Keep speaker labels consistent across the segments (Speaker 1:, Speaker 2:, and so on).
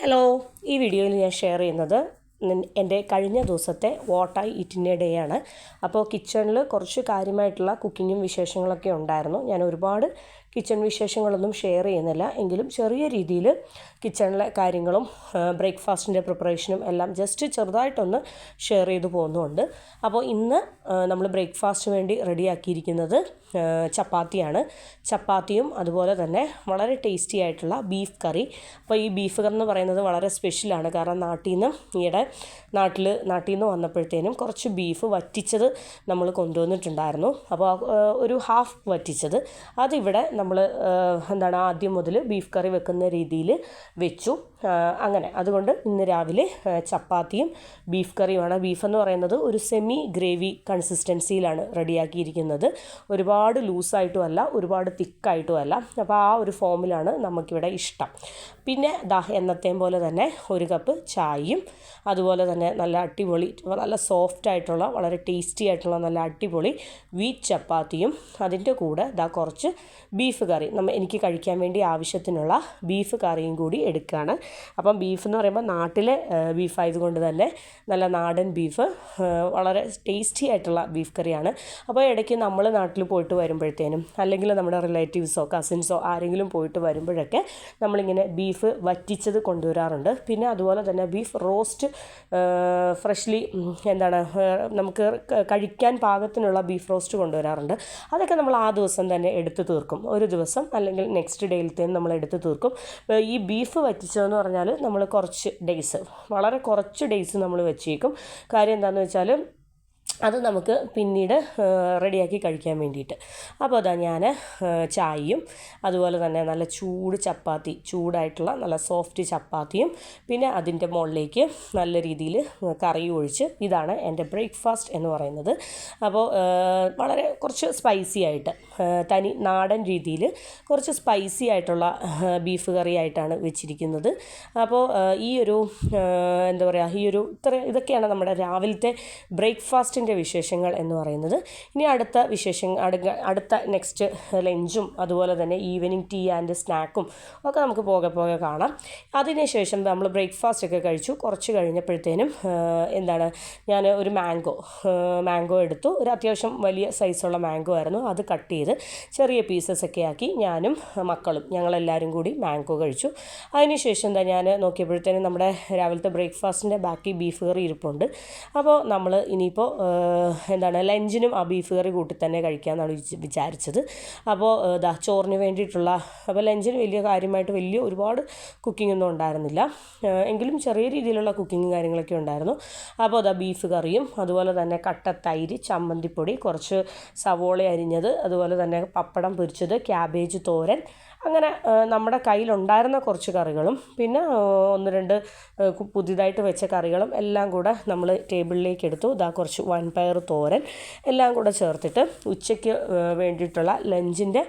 Speaker 1: Hello, ഈ വീഡിയോയിൽ ഞാൻ ഷെയർ ചെയ്യുന്നത് എൻ്റെ കഴിഞ്ഞ ദിവസത്തെ what I eat in a day ആണ്. അപ്പോൾ കിച്ചണിൽ കുറച്ച് കാര്യമായിട്ടുള്ള കുക്കിങ്ങും വിശേഷങ്ങളൊക്കെ ഉണ്ടായിരുന്നു. ഞാൻ ഒരുപാട് കിച്ചൺ വിശേഷങ്ങളൊന്നും ഷെയർ ചെയ്യുന്നില്ല, എങ്കിലും ചെറിയ രീതിയിൽ കിച്ചണിലെ കാര്യങ്ങളും ബ്രേക്ക്ഫാസ്റ്റിൻ്റെ പ്രിപ്പറേഷനും എല്ലാം ജസ്റ്റ് ചെറുതായിട്ടൊന്ന് ഷെയർ ചെയ്തു പോകുന്നുണ്ട്. അപ്പോൾ ഇന്ന് നമ്മൾ ബ്രേക്ക്ഫാസ്റ്റിന് വേണ്ടി റെഡിയാക്കിയിരിക്കുന്നത് ചപ്പാത്തിയാണ്. ചപ്പാത്തിയും അതുപോലെ തന്നെ വളരെ ടേസ്റ്റി ആയിട്ടുള്ള ബീഫ് കറി. അപ്പോൾ ഈ ബീഫ് കറി എന്ന് പറയുന്നത് വളരെ സ്പെഷ്യലാണ്. കാരണം നാട്ടിൽ നിന്ന് വന്നപ്പോഴത്തേനും കുറച്ച് ബീഫ് വറ്റിച്ചത് നമ്മൾ കൊണ്ടുവന്നിട്ടുണ്ടായിരുന്നു. അപ്പോൾ ഒരു ഹാഫ് വറ്റിച്ചത് അതിവിടെ നമ്മൾ ആദ്യം മുതൽ ബീഫ് കറി വെക്കുന്ന രീതിയിൽ വെച്ചു. അങ്ങനെ അതുകൊണ്ട് ഇന്ന് രാവിലെ ചപ്പാത്തിയും ബീഫ് കറിയുമാണ്. ബീഫെന്ന് പറയുന്നത് ഒരു സെമി ഗ്രേവി കൺസിസ്റ്റൻസിയിലാണ് റെഡിയാക്കിയിരിക്കുന്നത്. ഒരുപാട് ലൂസായിട്ടും അല്ല, ഒരുപാട് തിക്കായിട്ടും അല്ല. അപ്പോൾ ആ ഒരു ഫോമിലാണ് നമുക്കിവിടെ ഇഷ്ടം. പിന്നെ എന്നത്തെയും പോലെ തന്നെ ഒരു കപ്പ് ചായയും അതുപോലെ തന്നെ നല്ല അടിപൊളി, നല്ല സോഫ്റ്റ് ആയിട്ടുള്ള, വളരെ ടേസ്റ്റി ആയിട്ടുള്ള നല്ല അടിപൊളി വീറ്റ് ചപ്പാത്തിയും അതിൻ്റെ കൂടെ കുറച്ച് ബീഫ് കറി, എനിക്ക് കഴിക്കാൻ വേണ്ടി ആവശ്യത്തിനുള്ള ബീഫ് കറിയും കൂടി എടുക്കുകയാണ്. അപ്പം ബീഫ് എന്ന് പറയുമ്പോൾ നാട്ടിലെ ബീഫ് ആയതുകൊണ്ട് തന്നെ നല്ല നാടൻ ബീഫ്, വളരെ ടേസ്റ്റി ആയിട്ടുള്ള ബീഫ് കറിയാണ്. അപ്പോൾ ഇടയ്ക്ക് നമ്മൾ നാട്ടിൽ പോയിട്ട് വരുമ്പോഴത്തേനും അല്ലെങ്കിൽ നമ്മുടെ റിലേറ്റീവ്സോ കസിൻസോ ആരെങ്കിലും പോയിട്ട് വരുമ്പോഴൊക്കെ നമ്മളിങ്ങനെ ബീഫ് വറ്റിച്ചത് കൊണ്ടുവരാറുണ്ട്. പിന്നെ അതുപോലെ തന്നെ ബീഫ് റോസ്റ്റ് ഫ്രഷ്ലി നമുക്ക് കഴിക്കാൻ പാകത്തിനുള്ള ബീഫ് റോസ്റ്റ് കൊണ്ടുവരാറുണ്ട്. അതൊക്കെ നമ്മൾ ആ ദിവസം തന്നെ എടുത്ത് തീർക്കും. ഒരു ദിവസം അല്ലെങ്കിൽ നെക്സ്റ്റ് ഡേയിലത്തേന് നമ്മൾ എടുത്ത് തീർക്കും. ഈ ബീഫ് വറ്റിച്ചതെന്ന് പറഞ്ഞാൽ നമ്മൾ വളരെ കുറച്ച് ഡേയ്സ് നമ്മൾ വെച്ചേക്കും. കാര്യം എന്താണെന്ന് വെച്ചാൽ അത് നമുക്ക് പിന്നീട് റെഡിയാക്കി കഴിക്കാൻ വേണ്ടിയിട്ട്. അപ്പോൾ ഞാൻ ചായയും അതുപോലെ തന്നെ നല്ല ചൂടായിട്ടുള്ള നല്ല സോഫ്റ്റ് ചപ്പാത്തിയും പിന്നെ അതിൻ്റെ മുകളിലേക്ക് നല്ല രീതിയിൽ കറിയും ഒഴിച്ച്, ഇതാണ് എൻ്റെ ബ്രേക്ക്ഫാസ്റ്റ് എന്ന് പറയുന്നത്. അപ്പോൾ വളരെ കുറച്ച് സ്പൈസി ആയിട്ട്, തനി നാടൻ രീതിയിൽ കുറച്ച് സ്പൈസി ആയിട്ടുള്ള ബീഫ് കറി ആയിട്ടാണ് വെച്ചിരിക്കുന്നത്. അപ്പോൾ ഇതൊക്കെയാണ് നമ്മുടെ രാവിലത്തെ ബ്രേക്ക്ഫാസ്റ്റിൻ്റെ വിശേഷങ്ങൾ എന്ന് പറയുന്നത്. ഇനി അടുത്ത നെക്സ്റ്റ് ലഞ്ചും അതുപോലെ തന്നെ ഈവനിങ് ടീ ആൻഡ് സ്നാക്കും ഒക്കെ നമുക്ക് പോകെ കാണാം. അതിനുശേഷം നമ്മൾ ബ്രേക്ക്ഫാസ്റ്റ് ഒക്കെ കഴിച്ചു. കുറച്ച് കഴിഞ്ഞപ്പോഴത്തേനും ഞാൻ ഒരു മാംഗോ എടുത്തു. ഒരു അത്യാവശ്യം വലിയ സൈസുള്ള മാംഗോ ആയിരുന്നു. അത് കട്ട് ചെയ്ത് ചെറിയ പീസസ് ഒക്കെ ആക്കി ഞാനും മക്കളും ഞങ്ങളെല്ലാവരും കൂടി മാംഗോ കഴിച്ചു. അതിനുശേഷം ഞാൻ നോക്കിയപ്പോഴത്തേനും നമ്മുടെ രാവിലത്തെ ബ്രേക്ക്ഫാസ്റ്റിൻ്റെ ബാക്കി ബീഫ് കറി ഇരിപ്പുണ്ട്. അപ്പോൾ നമ്മൾ ഇനിയിപ്പോൾ ലഞ്ചിനും ആ ബീഫ് കറി കൂട്ടി തന്നെ കഴിക്കാമെന്നാണ് വിചാരിച്ചത്. അപ്പോൾ ചോറിന് വേണ്ടിയിട്ടുള്ള, അപ്പോൾ ലഞ്ചിന് വലിയ ഒരുപാട് കുക്കിംഗ് ഒന്നും ഉണ്ടായിരുന്നില്ല, എങ്കിലും ചെറിയ രീതിയിലുള്ള കുക്കിങ്ങും കാര്യങ്ങളൊക്കെ ഉണ്ടായിരുന്നു. അപ്പോൾ ബീഫ് കറിയും അതുപോലെ തന്നെ കട്ട തൈര്, ചമ്മന്തിപ്പൊടി, കുറച്ച് സവോള അരിഞ്ഞത്, അതുപോലെ തന്നെ പപ്പടം പൊരിച്ചത്, ക്യാബേജ് തോരൻ, അങ്ങനെ നമ്മുടെ കയ്യിലുണ്ടായിരുന്ന കുറച്ച് കറികളും പിന്നെ 1-2 പുതിയതായിട്ട് വെച്ച കറികളും എല്ലാം കൂടെ നമ്മൾ ടേബിളിലേക്ക് എടുത്തു. കുറച്ച് വൻപയർ തോരൻ എല്ലാം കൂടെ ചേർത്തിട്ട് ഉച്ചയ്ക്ക് വേണ്ടിയിട്ടുള്ള ലഞ്ചിൻ്റെ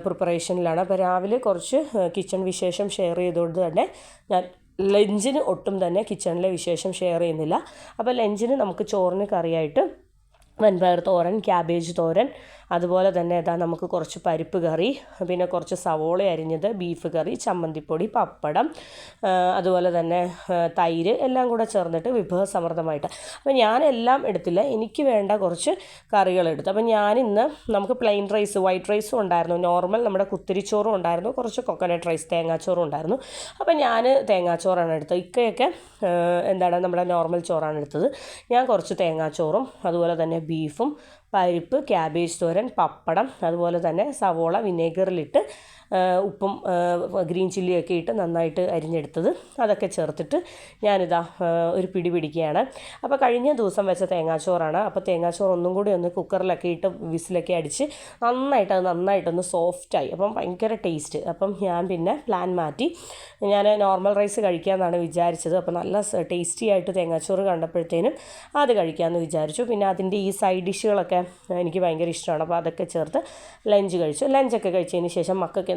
Speaker 1: പ്രിപ്പറേഷനിലാണ്. അപ്പോൾ രാവിലെ കുറച്ച് കിച്ചൺ വിശേഷം ഷെയർ ചെയ്തുകൊണ്ട് തന്നെ ഞാൻ ലഞ്ചിന് ഒട്ടും തന്നെ കിച്ചണിലെ വിശേഷം ഷെയർ ചെയ്യുന്നില്ല. അപ്പോൾ ലഞ്ചിന് നമുക്ക് ചോറിന് കറിയായിട്ട് വൻപയർ തോരൻ, ക്യാബേജ് തോരൻ, അതുപോലെ തന്നെ നമുക്ക് കുറച്ച് പരിപ്പ് കറി, പിന്നെ കുറച്ച് സവോള അരിഞ്ഞത്, ബീഫ് കറി, ചമ്മന്തിപ്പൊടി, പപ്പടം, അതുപോലെ തന്നെ തൈര് എല്ലാം കൂടെ ചേർന്നിട്ട് വിഭവസമൃദ്ധമായിട്ട്. അപ്പോൾ ഞാനെല്ലാം എടുത്തില്ല, എനിക്ക് വേണ്ട കുറച്ച് കറികളെടുത്തു. അപ്പോൾ ഞാനിന്ന് നമുക്ക് പ്ലെയിൻ റൈസ്, വൈറ്റ് റൈസും ഉണ്ടായിരുന്നു, നോർമൽ നമ്മുടെ കുത്തിരിച്ചോറും ഉണ്ടായിരുന്നു, കുറച്ച് കൊക്കനട്ട് റൈസ്, തേങ്ങാച്ചോറും ഉണ്ടായിരുന്നു. അപ്പോൾ ഞാൻ തേങ്ങാച്ചോറാണ് എടുത്തത്. ഇക്കയൊക്കെ നമ്മുടെ നോർമൽ ചോറാണ് എടുത്തത്. ഞാൻ കുറച്ച് തേങ്ങാച്ചോറും അതുപോലെ തന്നെ ബീഫും, പരിപ്പ്, ക്യാബേജ് തോരൻ, പപ്പടം, അതുപോലെ തന്നെ സവോള വിനേഗറിലിട്ട് ഉപ്പും ഗ്രീൻ ചില്ലിയൊക്കെ ഇട്ട് നന്നായിട്ട് അരിഞ്ഞെടുത്തത്, അതൊക്കെ ചേർത്തിട്ട് ഞാനിതാ ഒരു പിടി പിടിക്കുകയാണ്. അപ്പോൾ കഴിഞ്ഞ ദിവസം വെച്ച തേങ്ങാച്ചോറാണ്. അപ്പോൾ തേങ്ങാച്ചോറ് ഒന്നും കൂടി ഒന്ന് കുക്കറിലൊക്കെ ഇട്ട് വിസിലൊക്കെ അടിച്ച് നന്നായിട്ടൊന്ന് സോഫ്റ്റായി. അപ്പം ഭയങ്കര ടേസ്റ്റ്. അപ്പം ഞാൻ പിന്നെ പ്ലാൻ മാറ്റി, ഞാൻ നോർമൽ റൈസ് കഴിക്കാമെന്നാണ് വിചാരിച്ചത്. അപ്പോൾ നല്ല ടേസ്റ്റി ആയിട്ട് തേങ്ങാച്ചോറ് കണ്ടപ്പോഴത്തേനും അത് കഴിക്കാമെന്ന് വിചാരിച്ചു. പിന്നെ അതിൻ്റെ ഈ സൈഡ് ഡിഷുകളൊക്കെ എനിക്ക് ഭയങ്കര ഇഷ്ടമാണ്. അപ്പോൾ അതൊക്കെ ചേർത്ത് ലഞ്ച് കഴിച്ചു. ലഞ്ചൊക്കെ കഴിച്ചതിന് ശേഷം മക്കൾക്ക്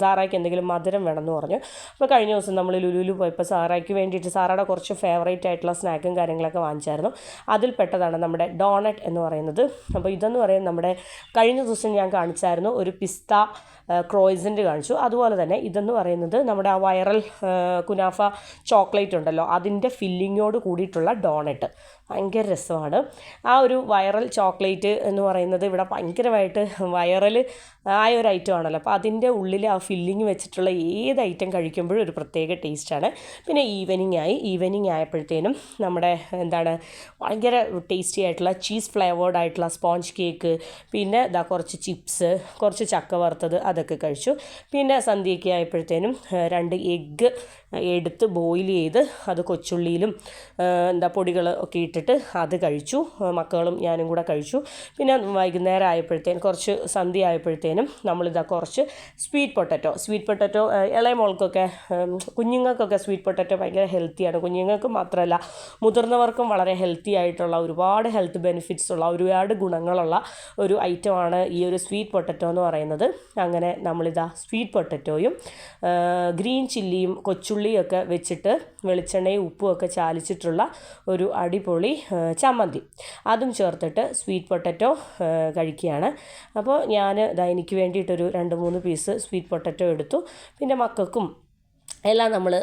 Speaker 1: സാറായ്ക്ക് എന്തെങ്കിലും മധുരം വേണമെന്ന് പറഞ്ഞു. അപ്പോൾ കഴിഞ്ഞ ദിവസം നമ്മൾ ലുലുവിൽ പോയപ്പോൾ സാറായ്ക്ക് വേണ്ടിയിട്ട് സാറയുടെ കുറച്ച് ഫേവറേറ്റ് ആയിട്ടുള്ള സ്നാക്കും കാര്യങ്ങളൊക്കെ വാങ്ങിച്ചായിരുന്നു. അതിൽ പെട്ടതാണ് നമ്മുടെ ഡോണറ്റ് എന്ന് പറയുന്നത്. അപ്പോൾ ഇതെന്ന് പറയുന്നത് നമ്മുടെ കഴിഞ്ഞ ദിവസം ഞാൻ കാണിച്ചായിരുന്നു ഒരു പിസ്ത ക്രോയിസൻ്റ് കാണിച്ചു. അതുപോലെ തന്നെ ഇതെന്ന് പറയുന്നത് നമ്മുടെ ആ വൈറൽ കുനാഫ ചോക്ലേറ്റ് ഉണ്ടല്ലോ, അതിൻ്റെ ഫില്ലിങ്ങോട് കൂടിയിട്ടുള്ള ഡോണറ്റ്. ഭയങ്കര രസമാണ്. ആ ഒരു വൈറൽ ചോക്ലേറ്റ് എന്ന് പറയുന്നത് ഇവിടെ ഭയങ്കരമായിട്ട് വൈറൽ ആയ ഒരു ഐറ്റം ആണല്ലോ. അപ്പോൾ അതിൻ്റെ ഉള്ളിൽ ആ ഫില്ലിങ് വെച്ചിട്ടുള്ള ഏത് ഐറ്റം കഴിക്കുമ്പോഴും ഒരു പ്രത്യേക ടേസ്റ്റാണ്. പിന്നെ ഈവനിങ് ആയപ്പോഴത്തേനും നമ്മുടെ എന്താണ് ഭയങ്കര ടേസ്റ്റി ആയിട്ടുള്ള ചീസ് ഫ്ലേവേർഡ് ആയിട്ടുള്ള സ്പോഞ്ച് കേക്ക്, പിന്നെ കുറച്ച് ചിപ്സ്, കുറച്ച് ചക്ക വറുത്തത്, അതൊക്കെ കഴിച്ചു. പിന്നെ സന്ധ്യയൊക്കെ ആയപ്പോഴത്തേനും 2 എഗ്ഗ് എടുത്ത് ബോയിൽ ചെയ്ത് അത് കൊച്ചുള്ളിയിലും പൊടികൾ ഒക്കെ ഇട്ടിട്ട് അത് കഴിച്ചു. മക്കളും ഞാനും കൂടെ കഴിച്ചു. പിന്നെ വൈകുന്നേരം ആയപ്പോഴത്തേനും കുറച്ച് സന്ധ്യ ആയപ്പോഴത്തേനും കുറച്ച് സ്വീറ്റ് പൊട്ടറ്റോ ഇളയ മോൾക്കൊക്കെ കുഞ്ഞുങ്ങൾക്കൊക്കെ സ്വീറ്റ് പൊട്ടറ്റോ ഭയങ്കര ഹെൽത്തിയാണ്. കുഞ്ഞുങ്ങൾക്ക് മാത്രമല്ല മുതിർന്നവർക്കും വളരെ ഹെൽത്തി ആയിട്ടുള്ള ഒരുപാട് ഹെൽത്ത് ബെനിഫിറ്റ്സ് ഉള്ള ഒരുപാട് ഗുണങ്ങളുള്ള ഒരു ഐറ്റമാണ് ഈ ഒരു സ്വീറ്റ് പൊട്ടറ്റോ എന്ന് പറയുന്നത്. അങ്ങനെ സ്വീറ്റ് പൊട്ടറ്റോയും ഗ്രീൻ ചില്ലിയും കൊച്ചുള്ളിയും ഒക്കെ വെച്ചിട്ട് വെളിച്ചെണ്ണയും ഉപ്പും ഒക്കെ ചാലിച്ചിട്ടുള്ള ഒരു അടിപൊളി ചമ്മന്തി അതും ചേർത്തിട്ട് സ്വീറ്റ് പൊട്ടറ്റോ കഴിക്കുകയാണ്. അപ്പോൾ ഞാൻ എനിക്ക് വേണ്ടിയിട്ടൊരു 2-3 പീസ് സ്വീറ്റ് പൊട്ടറ്റോ എടുത്തു. പിന്നെ മക്കൾക്കും എല്ലാം നമ്മൾ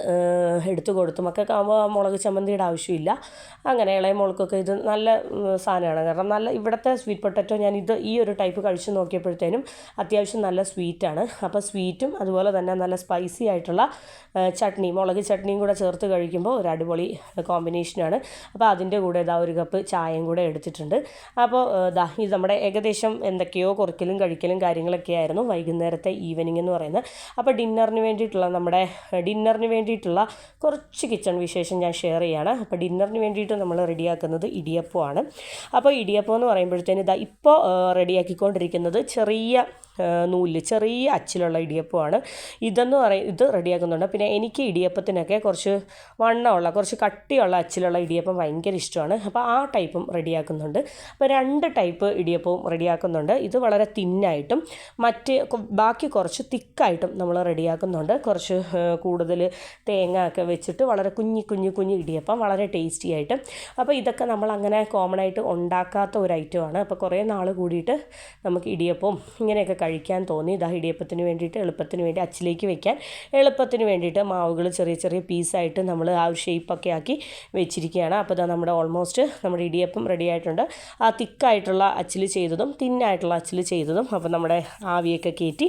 Speaker 1: എടുത്തു കൊടുത്തു. മക്കൾക്കാകുമ്പോൾ മുളക് ചമ്മന്തിയുടെ ആവശ്യമില്ല. അങ്ങനെ ഇളയ മോൾക്കൊക്കെ ഇത് നല്ല സാധനമാണ്. കാരണം നല്ല ഇവിടുത്തെ സ്വീറ്റ് പൊട്ടറ്റോ ഈ ഒരു ടൈപ്പ് കഴിച്ചു നോക്കിയപ്പോഴത്തേനും അത്യാവശ്യം നല്ല സ്വീറ്റാണ്. അപ്പോൾ സ്വീറ്റും അതുപോലെ തന്നെ നല്ല സ്പൈസി ആയിട്ടുള്ള മുളക് ചട്നിയും കൂടെ ചേർത്ത് കഴിക്കുമ്പോൾ ഒരു അടിപൊളി കോമ്പിനേഷനാണ്. അപ്പോൾ അതിൻ്റെ കൂടെ 1 കപ്പ് ചായയും കൂടെ എടുത്തിട്ടുണ്ട്. അപ്പോൾ ഇത് നമ്മുടെ ഏകദേശം എന്തൊക്കെയോ കുറയ്ക്കലും കഴിക്കലും കാര്യങ്ങളൊക്കെ ആയിരുന്നു വൈകുന്നേരത്തെ ഈവനിങ് എന്ന് പറയുന്നത്. അപ്പോൾ ഡിന്നറിന് വേണ്ടിയിട്ടുള്ള കുറച്ച് കിച്ചൺ വിശേഷം ഞാൻ ഷെയർ ചെയ്യുകയാണ്. അപ്പോൾ ഡിന്നറിന് വേണ്ടിയിട്ട് നമ്മൾ റെഡിയാക്കുന്നത് ഇടിയപ്പമാണ്. അപ്പോൾ ഇടിയപ്പം എന്ന് പറയുമ്പോഴത്തേന് ഇപ്പോൾ റെഡിയാക്കിക്കൊണ്ടിരിക്കുന്നത് ചെറിയ അച്ചിലുള്ള ഇടിയപ്പമാണ്. ഇത് റെഡിയാക്കുന്നുണ്ട്. പിന്നെ എനിക്ക് ഇടിയപ്പത്തിനൊക്കെ കുറച്ച് വണ്ണമുള്ള കുറച്ച് കട്ടിയുള്ള അച്ചിലുള്ള ഇടിയപ്പം ഭയങ്കര ഇഷ്ടമാണ്. അപ്പോൾ ആ ടൈപ്പും റെഡിയാക്കുന്നുണ്ട്. അപ്പോൾ 2 ടൈപ്പ് ഇടിയപ്പവും റെഡിയാക്കുന്നുണ്ട്. ഇത് വളരെ തിന്നായിട്ടും ബാക്കി കുറച്ച് തിക്കായിട്ടും നമ്മൾ റെഡിയാക്കുന്നുണ്ട്. കുറച്ച് കൂടുതൽ തേങ്ങ ഒക്കെ വെച്ചിട്ട് വളരെ കുഞ്ഞി ഇടിയപ്പം വളരെ ടേസ്റ്റി ആയിട്ട്. അപ്പോൾ ഇതൊക്കെ നമ്മൾ അങ്ങനെ കോമൺ ആയിട്ട് ഉണ്ടാക്കാത്ത ഒരു ഐറ്റമാണ്. അപ്പോൾ കുറേ നാൾ കൂടിയിട്ട് നമുക്ക് ഇടിയപ്പവും ഇങ്ങനെയൊക്കെ കഴിക്കാൻ തോന്നി. ഇടിയപ്പത്തിന് വേണ്ടിയിട്ട് എളുപ്പത്തിന് വേണ്ടി അച്ചിലേക്ക് വെക്കാൻ എളുപ്പത്തിന് വേണ്ടിയിട്ട് മാവുകൾ ചെറിയ പീസായിട്ട് നമ്മൾ ആ ഒരു ഷേപ്പൊക്കെ ആക്കി വെച്ചിരിക്കുകയാണ്. അപ്പോൾ നമ്മുടെ ഓൾമോസ്റ്റ് നമ്മുടെ ഇടിയപ്പം റെഡി ആയിട്ടുണ്ട്. ആ തിക്കായിട്ടുള്ള അച്ചിൽ ചെയ്തതും തിന്നായിട്ടുള്ള അച്ചിൽ ചെയ്തതും. അപ്പോൾ നമ്മുടെ ആവിയൊക്കെ കയറ്റി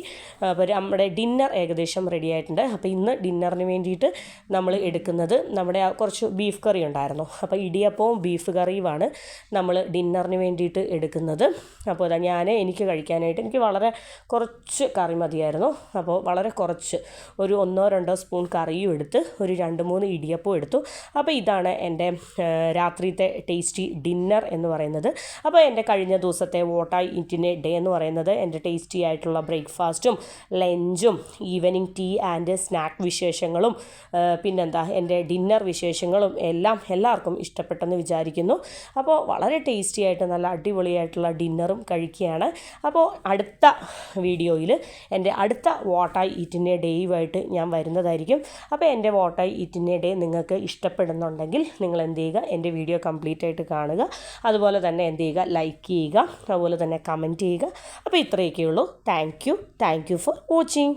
Speaker 1: അപ്പോൾ നമ്മുടെ ഡിന്നർ ഏകദേശം റെഡി ആയിട്ടുണ്ട്. അപ്പോൾ ഇന്ന് ഡിന്നറിന് വേണ്ടിയിട്ട് നമ്മൾ എടുക്കുന്നത് നമ്മുടെ കുറച്ച് ബീഫ് കറി ഉണ്ടായിരുന്നു. അപ്പോൾ ഇടിയപ്പവും ബീഫ് കറിയുമാണ് നമ്മൾ ഡിന്നറിന് വേണ്ടിയിട്ട് എടുക്കുന്നത്. അപ്പോൾ എനിക്ക് കഴിക്കാനായിട്ട് എനിക്ക് വളരെ കുറച്ച് കറി മതിയായിരുന്നു. അപ്പോൾ വളരെ കുറച്ച് ഒരു 1-2 സ്പൂൺ കറിയും എടുത്ത് ഒരു 2-3 ഇടിയപ്പവും എടുത്തു. അപ്പോൾ ഇതാണ് എൻ്റെ രാത്രിത്തെ ടേസ്റ്റി ഡിന്നർ എന്ന് പറയുന്നത്. അപ്പോൾ എൻ്റെ കഴിഞ്ഞ ദിവസത്തെ what I eat in a day എന്ന് പറയുന്നത് എൻ്റെ ടേസ്റ്റി ആയിട്ടുള്ള ബ്രേക്ക്ഫാസ്റ്റും ലഞ്ചും ഈവനിങ് ടീ ആൻഡ് സ്നാക്ക് വിശേഷങ്ങളും എൻ്റെ ഡിന്നർ വിശേഷങ്ങളും എല്ലാവർക്കും ഇഷ്ടപ്പെട്ടെന്ന് വിചാരിക്കുന്നു. അപ്പോൾ വളരെ ടേസ്റ്റി ആയിട്ട് നല്ല അടിപൊളിയായിട്ടുള്ള ഡിന്നറും കഴിക്കുകയാണ്. അപ്പോൾ അടുത്ത വീഡിയോയിൽ എൻ്റെ അടുത്ത what I eat in a ഡേയുമായിട്ട് ഞാൻ വരുന്നതായിരിക്കും. അപ്പോൾ എൻ്റെ what I eat in a day നിങ്ങൾക്ക് ഇഷ്ടപ്പെടുന്നുണ്ടെങ്കിൽ നിങ്ങൾ എന്ത് ചെയ്യുക, എൻ്റെ വീഡിയോ കംപ്ലീറ്റ് ആയിട്ട് കാണുക. അതുപോലെ തന്നെ എന്ത് ചെയ്യുക, ലൈക്ക് ചെയ്യുക, അതുപോലെ തന്നെ കമൻറ്റ് ചെയ്യുക. അപ്പോൾ ഇത്രയൊക്കെയുള്ളൂ. Thank you for watching.